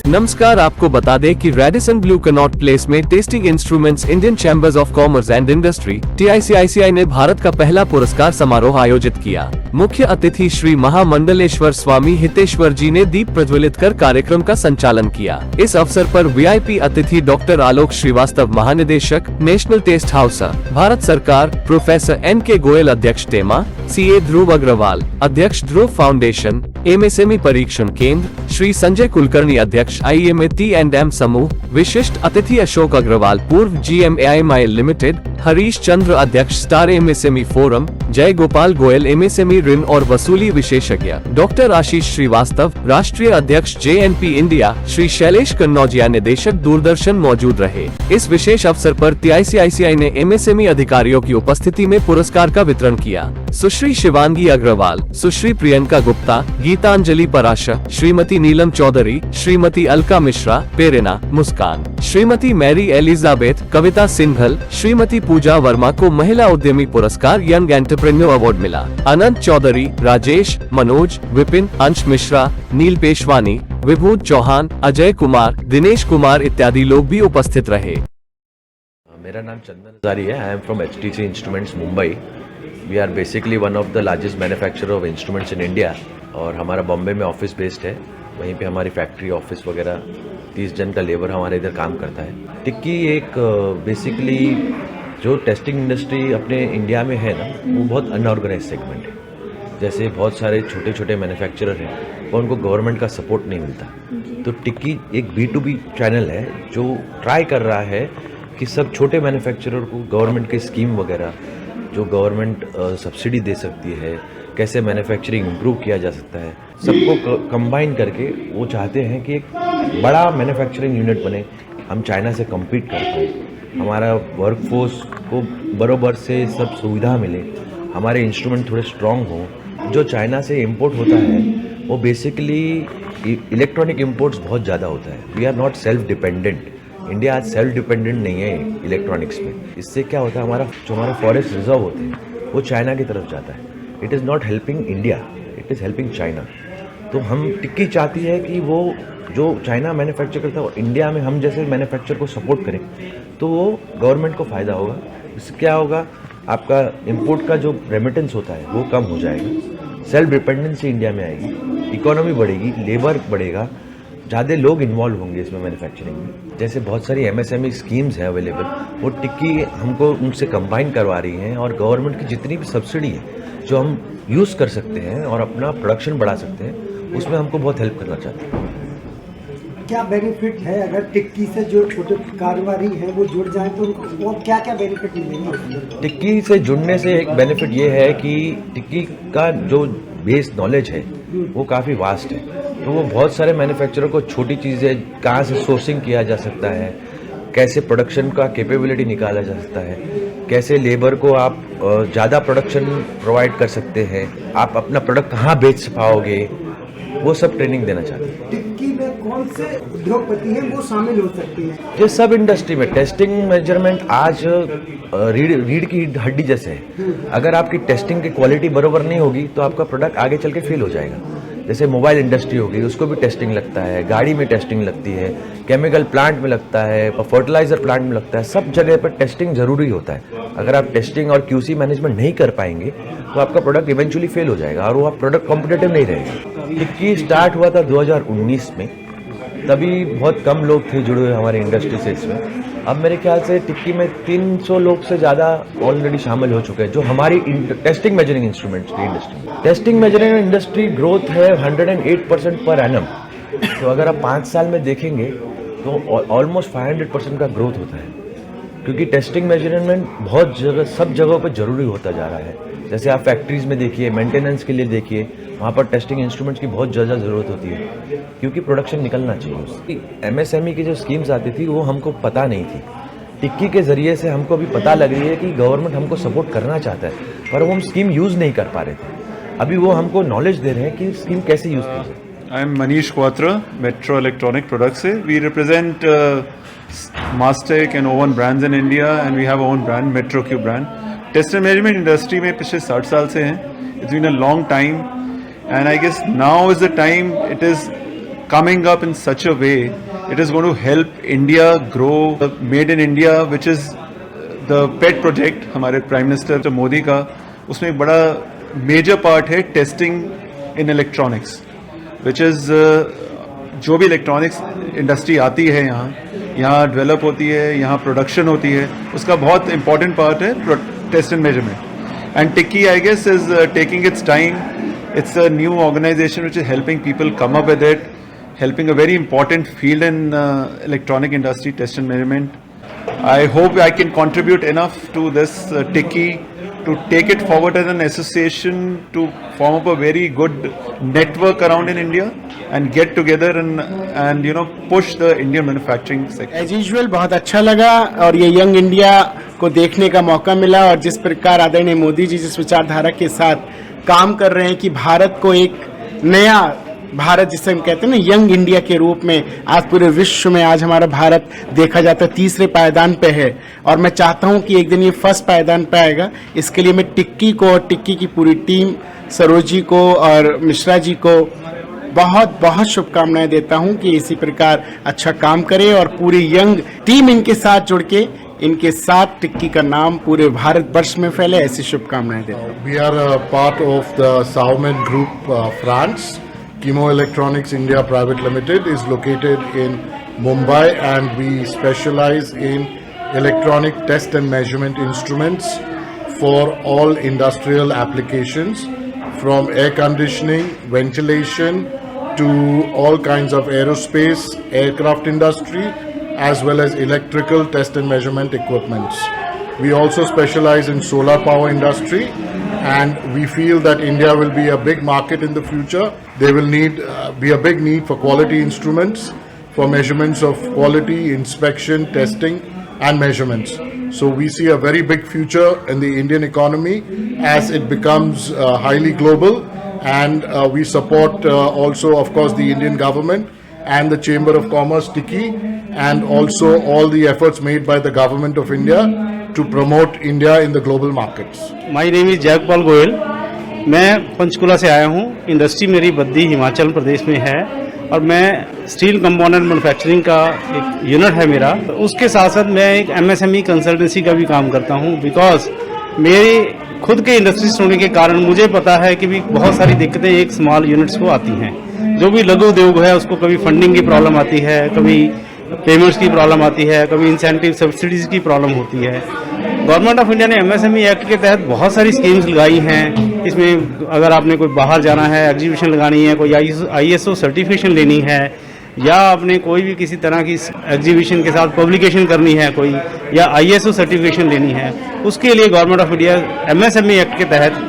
नमस्कार, आपको बता दें कि रेडिसन ब्लू कनॉट प्लेस में testing instruments Indian chambers of commerce and industry TICICI ने भारत का पहला पुरस्कार समारोह आयोजित किया। मुख्य अतिथि श्री महामंडलेश्वर स्वामी हितेश्वर जी ने दीप प्रज्वलित कर कार्यक्रम का संचालन किया। इस अवसर पर VIP अतिथि डॉक्टर आलोक श्रीवास्तव, महानिदेशक नेशनल टेस्ट हाउस भारत सरकार, प्रोफेसर NK गोयल, अध्यक्ष टेमा, CA ध्रुव अग्रवाल, अध्यक्ष ध्रुव फाउंडेशन, MSME परीक्षण केंद्र, श्री संजय कुलकर्णी, अध्यक्ष IMA T&M समूह, विशिष्ट अतिथि अशोक अग्रवाल, पूर्व GM AIMI limited, Harish Chandra, अध्यक्ष स्टार MSME फोरम, जय गोपाल गोयल, MSME ऋण और वसूली विशेषज्ञ, डॉक्टर आशीष श्रीवास्तव, राष्ट्रीय अध्यक्ष JNP इंडिया, श्री शैलेश कन्नौजिया, निदेशक दूरदर्शन मौजूद रहे। इस विशेष अवसर पर TICICI ने MSME अधिकारियों की उपस्थिति में पुरस्कार का वितरण किया। सुश्री शिवांगी अग्रवाल, सुश्री प्रियंका गुप्ता, गीतांजलि पराशर, श्रीमती नीलम चौधरी, श्रीमती अलका मिश्रा, पेरेना, मुस्कान, श्रीमती मैरी एलिजाबेथ, कविता सिंघल, श्रीमती पूजा वर्मा को महिला उद्यमी पुरस्कार यंग एंटरप्रेन्योर अवार्ड मिला। अनंत चौधरी, राजेश, मनोज, विपिन, अंश मिश्रा, नील पेशवानी, विभूत चौहान, अजय कुमार, दिनेश कुमार इत्यादि लोग भी उपस्थित रहे। मेरा नाम चंदन हजारी है। I am from HTC instruments Mumbai. We are basically one of the largest manufacturer of instruments in India और हमारा बॉम्बे में ऑफिस बेस्ड है। वहीं पे हमारी फैक्ट्री, ऑफिस वगैरह 30 जन का लेबर हमारे इधर काम करता है। टिक्की एक बेसिकली जो टेस्टिंग इंडस्ट्री अपने इंडिया में है ना, वो बहुत अनऑर्गेनाइज सेगमेंट है। जैसे बहुत सारे छोटे छोटे मैन्युफैक्चरर हैं और उनको गवर्नमेंट का सपोर्ट नहीं मिलता। तो टिक्की एक B2B चैनल है जो ट्राई कर रहा है कि सब छोटे मैन्युफैक्चरर को गवर्नमेंट के स्कीम वगैरह जो गवर्नमेंट सब्सिडी दे सकती है, कैसे मैन्युफैक्चरिंग इम्प्रूव किया जा सकता है, सबको कंबाइन करके वो चाहते हैं कि एक बड़ा मैन्युफैक्चरिंग यूनिट बने, हम चाइना से कम्पीट कर पाए, हमारा वर्कफोर्स को बराबर से सब सुविधा मिले, हमारे इंस्ट्रूमेंट थोड़े स्ट्रॉन्ग हों। जो चाइना से इम्पोर्ट होता है वो बेसिकली इलेक्ट्रॉनिक इम्पोर्ट्स बहुत ज़्यादा होता है। We are not self dependent. India आज सेल्फ डिपेंडेंट नहीं है इलेक्ट्रॉनिक्स में। इससे क्या होता है, हमारा फॉरेस्ट रिजर्व होते हैं वो चाइना की तरफ जाता है। It is not helping India, it is helping China. तो हम टिक्की चाहती है कि वो जो चाइना मैन्युफैक्चर करता है वो इंडिया में हम जैसे मैन्युफैक्चर को सपोर्ट करें, तो वो गवर्नमेंट को फ़ायदा होगा। इससे क्या होगा, आपका इम्पोर्ट का जो रेमिटेंस होता है वो कम हो जाएगा, सेल्फ डिपेंडेंसी इंडिया में आएगी, इकोनॉमी बढ़ेगी, लेबर बढ़ेगा, ज़्यादा लोग इन्वॉल्व होंगे इसमें मैन्युफैक्चरिंग में। जैसे बहुत सारी MSME स्कीम्स हैं अवेलेबल, वो टिक्की हमको उनसे कंबाइन करवा रही हैं और गवर्नमेंट की जितनी भी सब्सिडी है जो हम यूज़ कर सकते हैं और अपना प्रोडक्शन बढ़ा सकते हैं, उसमें हमको बहुत हेल्प करना चाहते हैं। क्या बेनिफिट है अगर टिक्की से जो छोटे कारोबारी हैं वो जुड़ जाएं तो उनको क्या क्या बेनिफिट मिलेंगे? टिक्की से जुड़ने से एक बेनिफिट ये है कि टिक्की का जो बेस नॉलेज है वो काफ़ी वास्ट है। तो वो बहुत सारे मैन्युफैक्चरर को छोटी चीज़ें कहाँ से सोर्सिंग किया जा सकता है, कैसे प्रोडक्शन का कैपेबिलिटी निकाला जा सकता है, कैसे लेबर को आप ज़्यादा प्रोडक्शन प्रोवाइड कर सकते हैं, आप अपना प्रोडक्ट कहाँ बेच पाओगे, वो सब ट्रेनिंग देना चाहते हैं। टिक्की में कौन से उद्योगपति हैं वो शामिल हो सकते हैं? ये सब इंडस्ट्री में टेस्टिंग मेजरमेंट आज रीढ़ की हड्डी जैसे है। अगर आपकी टेस्टिंग की क्वालिटी बराबर नहीं होगी तो आपका प्रोडक्ट आगे चल के फेल हो जाएगा। जैसे मोबाइल इंडस्ट्री होगी, उसको भी टेस्टिंग लगता है, गाड़ी में टेस्टिंग लगती है, केमिकल प्लांट में लगता है, फर्टिलाइजर प्लांट में लगता है, सब जगह पर टेस्टिंग जरूरी होता है। अगर आप टेस्टिंग और QC मैनेजमेंट नहीं कर पाएंगे तो आपका प्रोडक्ट इवेंचुअली फेल हो जाएगा और वो आप प्रोडक्ट कॉम्पिटिटिव नहीं रहेगा। टिक्की स्टार्ट हुआ था 2019 में, तभी बहुत कम लोग थे जुड़े हुए हमारे इंडस्ट्री से इसमें। अब मेरे ख्याल से टिक्की में 300 लोग से ज़्यादा ऑलरेडी शामिल हो चुके हैं जो हमारी टेस्टिंग मेजरिंग इंस्ट्रूमेंट्स की इंडस्ट्री में। टेस्टिंग मेजरिंग इंडस्ट्री ग्रोथ है 108% पर एनम। तो अगर आप 5 साल में देखेंगे तो ऑलमोस्ट 500% का ग्रोथ होता है, क्योंकि टेस्टिंग मेजरमेंट बहुत जगह, सब जगहों पर ज़रूरी होता जा रहा है। जैसे आप फैक्ट्रीज़ में देखिए, मेंटेनेंस के लिए देखिए, वहाँ पर टेस्टिंग इंस्ट्रूमेंट्स की बहुत ज़्यादा ज़रूरत होती है, क्योंकि प्रोडक्शन निकलना चाहिए उसकी। MSME की जो स्कीम्स आती थी वो हमको पता नहीं थी। टिक्की के ज़रिए से हमको अभी पता लग रही है कि गवर्नमेंट हमको सपोर्ट करना चाहता है, पर वो हम स्कीम यूज़ नहीं कर पा रहे थे। अभी वो हमको नॉलेज दे रहे हैं कि स्कीम कैसे यूज़ की जाए। I am Manish Kwatra, metro electronic product से। We represent Mastec and Owen brands in India, and we have our own brand, MetroQ brand. Test and measurement industry में पिछले 60 साल से हैं. It's been a long time, and I guess now is the time. It is coming up in such a way, it is going to help India grow. Made in India, which is the pet project हमारे prime minister Modi का, उसमें एक बड़ा major part है testing in electronics, which is जो भी electronics industry आती है यहाँ डेवलप होती है, यहाँ प्रोडक्शन होती है, उसका बहुत इंपॉर्टेंट पार्ट है test and measurement. And tikki I guess is taking its time. It's a new organization which is helping people come up with it, helping a very important field in electronic industry, test and measurement. I hope I can contribute enough to this Tikki to take it forward as an association, to form up a very good network around in India and get together and you know push the Indian manufacturing sector. As usual बहुत अच्छा लगा और ये young India को देखने का मौका मिला, और जिस प्रकार आदरणीय मोदी जी जिस विचारधारा के साथ काम कर रहे हैं कि भारत को एक नया भारत जिसे हम कहते हैं ना यंग इंडिया के रूप में, आज पूरे विश्व में आज हमारा भारत देखा जाता है तीसरे पायदान पे है, और मैं चाहता हूं कि एक दिन ये फर्स्ट पायदान पे आएगा. इसके लिए मैं टिक्की को और टिक्की की पूरी टीम, सरोज जी को और मिश्रा जी को बहुत बहुत शुभकामनाएं देता हूं कि इसी प्रकार अच्छा काम करें और पूरी यंग टीम इनके साथ जुड़ के इनके साथ टिक्की का नाम पूरे भारत वर्ष में फैले, ऐसी शुभकामनाएं देता हूं. We are a part of the Saumet Group, France. Chemo Electronics India Private Limited is located in Mumbai, and we specialize in electronic test and measurement instruments for all industrial applications, from air conditioning, ventilation, to all kinds of aerospace, aircraft industry, as well as electrical test and measurement equipments. We also specialize in solar power industry, and we feel that India will be a big market in the future. There will be a big need for quality instruments for measurements of quality, inspection, testing and measurements. So we see a very big future in the Indian economy as it becomes highly global, and we support also of course the Indian government and the Chamber of Commerce, Tikki, and also all the efforts made by the government of India to promote India in the global markets. My name is Jaipal Goyal. मैं पंचकुला से आया हूँ. Industry मेरी बद्दी हिमाचल प्रदेश में है, और मैं steel component manufacturing का एक यूनिट है मेरा. उसके साथ साथ मैं एक MSME कंसल्टेंसी का भी काम करता हूँ, बिकॉज मेरी खुद के इंडस्ट्रीज होने के कारण मुझे पता है कि भी बहुत सारी दिक्कतें एक स्मॉल यूनिट्स को आती हैं. जो भी लघु उद्योग है उसको कभी फंडिंग की प्रॉब्लम आती है, कभी पेमेंट्स की प्रॉब्लम आती है, कभी इंसेंटिव सब्सिडीज की प्रॉब्लम होती है. गवर्नमेंट ऑफ इंडिया ने MSME एक्ट के तहत बहुत सारी स्कीम्स लगाई हैं. इसमें अगर आपने कोई बाहर जाना है, एग्जीबिशन लगानी है, कोई ISO सर्टिफिकेशन लेनी है, या आपने कोई भी किसी तरह की एग्जीबिशन के साथ पब्लिकेशन करनी है कोई, या ISO सर्टिफिकेशन लेनी है, उसके लिए government of India MSME act के तहत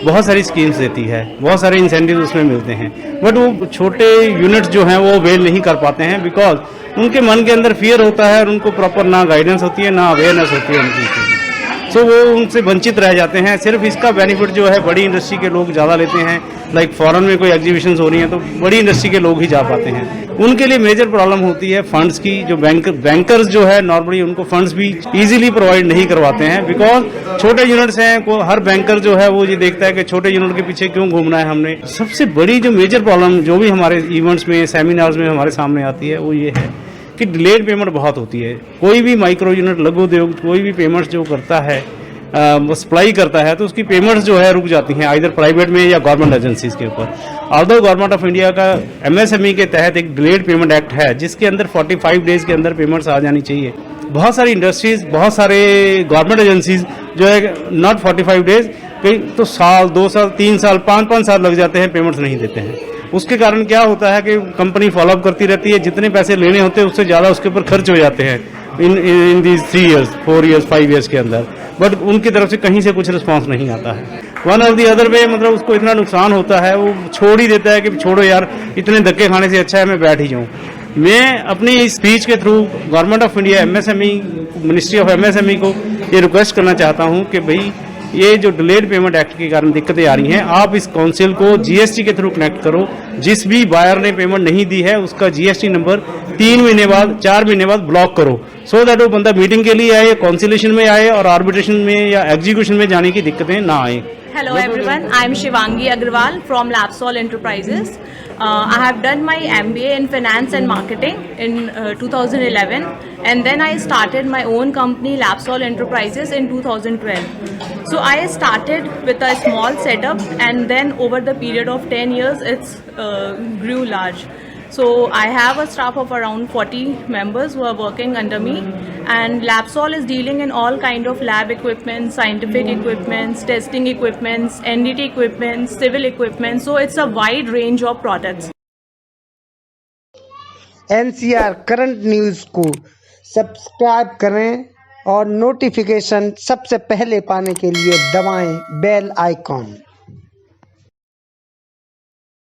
बहुत सारी स्कीम्स देती है, बहुत सारे इंसेंटिव उसमें मिलते हैं. बट वो छोटे यूनिट्स जो हैं वो अवेल नहीं कर पाते हैं, बिकॉज उनके मन के अंदर फियर होता है और उनको प्रॉपर ना गाइडेंस होती है, ना अवेयरनेस होती है उनकी. सो वो उनसे वंचित रह जाते हैं. सिर्फ इसका बेनिफिट जो है बड़ी इंडस्ट्री के लोग ज़्यादा लेते हैं. लाइक फॉरेन में कोई एग्जीबिशंस हो रही हैं तो बड़ी इंडस्ट्री के लोग ही जा पाते हैं. उनके लिए मेजर प्रॉब्लम होती है फंड्स की. जो बैंकर्स जो है नॉर्मली उनको फंड्स भी इजीली प्रोवाइड नहीं करवाते हैं, बिकॉज छोटे यूनिट्स हैं. को हर बैंकर जो है वो ये देखता है कि छोटे यूनिट के पीछे क्यों घूमना है हमने. सबसे बड़ी जो मेजर प्रॉब्लम जो भी हमारे इवेंट्स में, सेमिनार्स में हमारे सामने आती है वो ये है कि डिलेड पेमेंट बहुत होती है. कोई भी माइक्रो यूनिट, लघु उद्योग कोई भी पेमेंट्स जो करता है, सप्लाई करता है, तो उसकी पेमेंट्स जो है रुक जाती हैं, आइदर प्राइवेट में या गवर्नमेंट एजेंसीज के ऊपर. ऑल्दो गवर्नमेंट ऑफ इंडिया का MSME के तहत एक डिलेड पेमेंट एक्ट है जिसके अंदर 45 डेज के अंदर पेमेंट्स आ जानी चाहिए. बहुत सारी इंडस्ट्रीज, बहुत सारे गवर्नमेंट एजेंसीज जो है नॉट 45 डेज, कई तो साल, 2 साल, 3 साल, 5 साल लग जाते हैं, पेमेंट्स नहीं देते हैं. उसके कारण क्या होता है कि कंपनी फॉलोअप करती रहती है, जितने पैसे लेने होते हैं उससे ज़्यादा उसके ऊपर खर्च हो जाते हैं in these 3 years, 4 years, 5 years के अंदर. बट उनकी तरफ से कहीं से कुछ रिस्पांस नहीं आता है. वन और दी अदर वे, मतलब उसको इतना नुकसान होता है, वो छोड़ ही देता है कि छोड़ो यार, इतने धक्के खाने से अच्छा है मैं बैठ ही जाऊँ. मैं अपनी इस स्पीच के through government of India, MSME, ministry of MSME को ये रिक्वेस्ट करना चाहता हूँ कि भाई ये जो डिलेड पेमेंट एक्ट के कारण दिक्कतें आ रही हैं, आप इस काउंसिल को GST के थ्रू कनेक्ट करो. जिस भी बायर ने पेमेंट नहीं दी है उसका GST नंबर 3 महीने बाद, 4 महीने बाद ब्लॉक करो, सो दैट वो बंदा मीटिंग के लिए आए, काउंसिलेशन में आए और आर्बिट्रेशन में या एग्जीक्यूशन में जाने की दिक्कतें ना आए. Hello everyone, I am Shivangi Agrawal from Lapsol Enterprises. I have done my MBA in finance and marketing in 2011, and then I started my own company Lapsol Enterprises in 2012. So I started with a small setup, and then over the period of 10 years it's grew large. So I have a staff of around 40 members who are working under me, and Lapsol is dealing in all kind of lab equipment, scientific equipments, testing equipments, NDT equipment, civil equipment. So it's a wide range of products. NCR current news को subscribe करें और notification सबसे पहले पाने के लिए दबाएं bell icon.